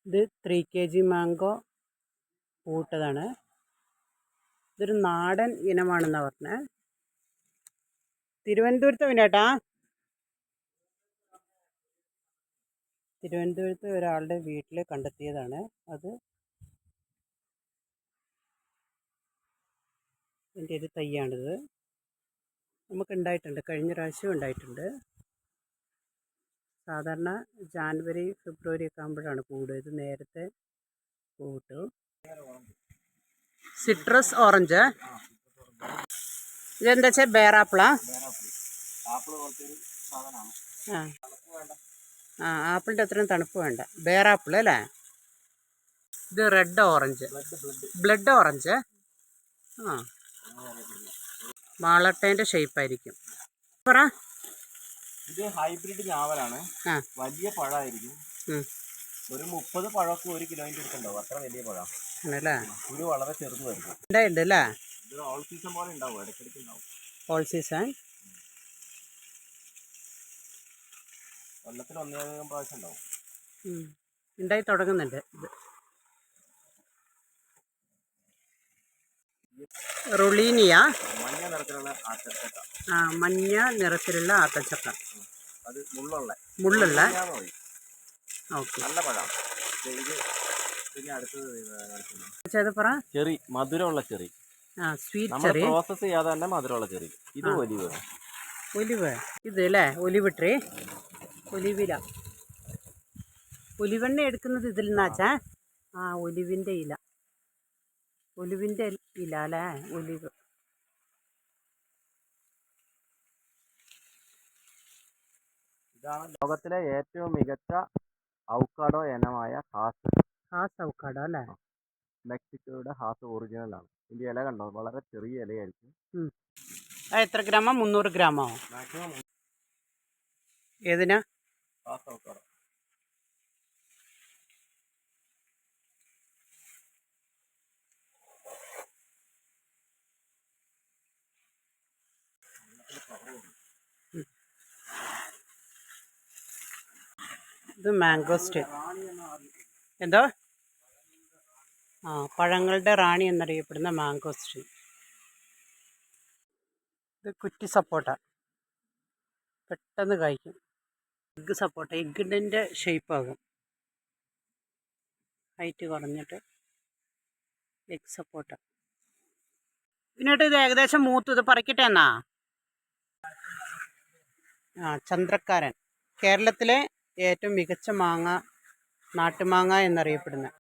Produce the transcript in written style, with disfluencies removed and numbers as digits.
ഇത് 3 kg mango പൂട്ടതാണ്. ഇതൊരു നാടൻ ഇനമാണെന്നാണ് പറഞ്ഞത്. തിരുവനന്തപുരത്ത് വിനേട്ടാ, തിരുവനന്തപുരത്ത് ഒരാളുടെ വീട്ടിൽ കണ്ടെത്തിയതാണ്. അത് എൻ്റെ ഒരു തൈയാണിത്. നമുക്കുണ്ടായിട്ടുണ്ട്, കഴിഞ്ഞ പ്രാവശ്യം ഉണ്ടായിട്ടുണ്ട്. സാധാരണ ജാനുവരി ഫെബ്രുവരി ഒക്കെ ആകുമ്പോഴാണ് കൂടുക. ഇത് നേരത്തെ പൂട്ടു. Citrus orange. ഇതെന്താ വെച്ചാൽ ബേറാപ്പിളാ? ആ ആപ്പിളിൻ്റെ അത്രയും തണുപ്പ് വേണ്ട. ബേറാപ്പിൾ അല്ലേ? ഇത് റെഡ് ഓറഞ്ച്, ബ്ലഡ് ഓറഞ്ച്. ആ വാളട്ടേൻ്റെ ഷേപ്പായിരിക്കും. പറ. ഇത് ഹൈബ്രിഡ് ഞാവലാണ്. വലിയ പഴമായിരിക്കും. ഒരു 30 പഴമൊക്കെ 1 കിലോന്റെ അടുത്തുണ്ടാവും. അത്ര വലിയ പഴം ആണല്ലേ? ഇത് വളരെ ചെറുതായിരിക്കും. ഉണ്ടായിട്ടുണ്ട്. ഇത് ഓൾ സീസൺ പോലെ ഉണ്ടാവും, ഇടയ്ക്കിടയ്ക്ക് ഉണ്ടാവും. ഓൾ സീസൺ കൊല്ലത്തിൽ 1 പ്രാവശ്യം ഉണ്ടാവും. ഉണ്ടായി തുടങ്ങുന്നുണ്ട്. റൊളീനിയ, മഞ്ഞ നിറത്തിലുള്ള ആത്തച്ചക്ക. മഞ്ഞ നിറത്തിലുള്ള ആത്തച്ചക്ക. അത് മുള്ളുള്ള. ഓക്കെ, നല്ല പഴം. ഇത് പിന്നെ അടുത്തത് അത് പറ. ചെറി, മധുരമുള്ള ചെറി. Sweet cherry. പ്രോസസ് ചെയ്യാതെ തന്നെ മധുരമുള്ള ചെറി. ഇത് ഒലിവ്. ഒലിവ് ഇത് അല്ലേ? Olive tree, ഒലിവില. ഒലിവെണ്ണ എടുക്കുന്നത് ഇതിൽ നിന്നാച്ചാ? ഒലിവിൻ്റെ ഇല, ഒലിവിൻ്റെ ഇല അല്ലേ? ഒലിവ്. ഇതാണ് ലോകത്തിലെ ഏറ്റവും മികച്ച അവക്കാഡോ ഇനമായ ഹാസ്. ഹാസ് അവക്കാഡോ അല്ലേ? മെക്സിക്കോയുടെ ഹാസ് ഒറിജിനൽ ആണ്. ഇതിന്റെ ഇല കണ്ടോ? വളരെ ചെറിയ ഇലയായിരിക്കും. എത്ര ഗ്രാമോ? 300 ഗ്രാമോ? മാക്സിമം. ഏതിനാ? Hass avocado. ഇത് മാംഗോസ്റ്റീൻ. എന്തോ? പഴങ്ങളുടെ റാണി എന്നറിയപ്പെടുന്ന മാംഗോസ്റ്റീൻ. ഇത് കുറ്റി സപ്പോട്ട, പെട്ടെന്ന് കായ്ക്കും. എഗ്ഗ് സപ്പോട്ട, എഗ്ഗിൻ്റെ ഷേപ്പാകും. ഹൈറ്റ് കുറഞ്ഞിട്ട് എഗ് സപ്പോട്ട. പിന്നീട് ഇത് ഏകദേശം മൂത്ത്. ഇത് പറിക്കട്ടെ എന്നാ? ചന്ദ്രക്കാരൻ, കേരളത്തിലെ ഏറ്റവും മികച്ച മാങ്ങ, നാട്ടുമാങ്ങ എന്നറിയപ്പെടുന്ന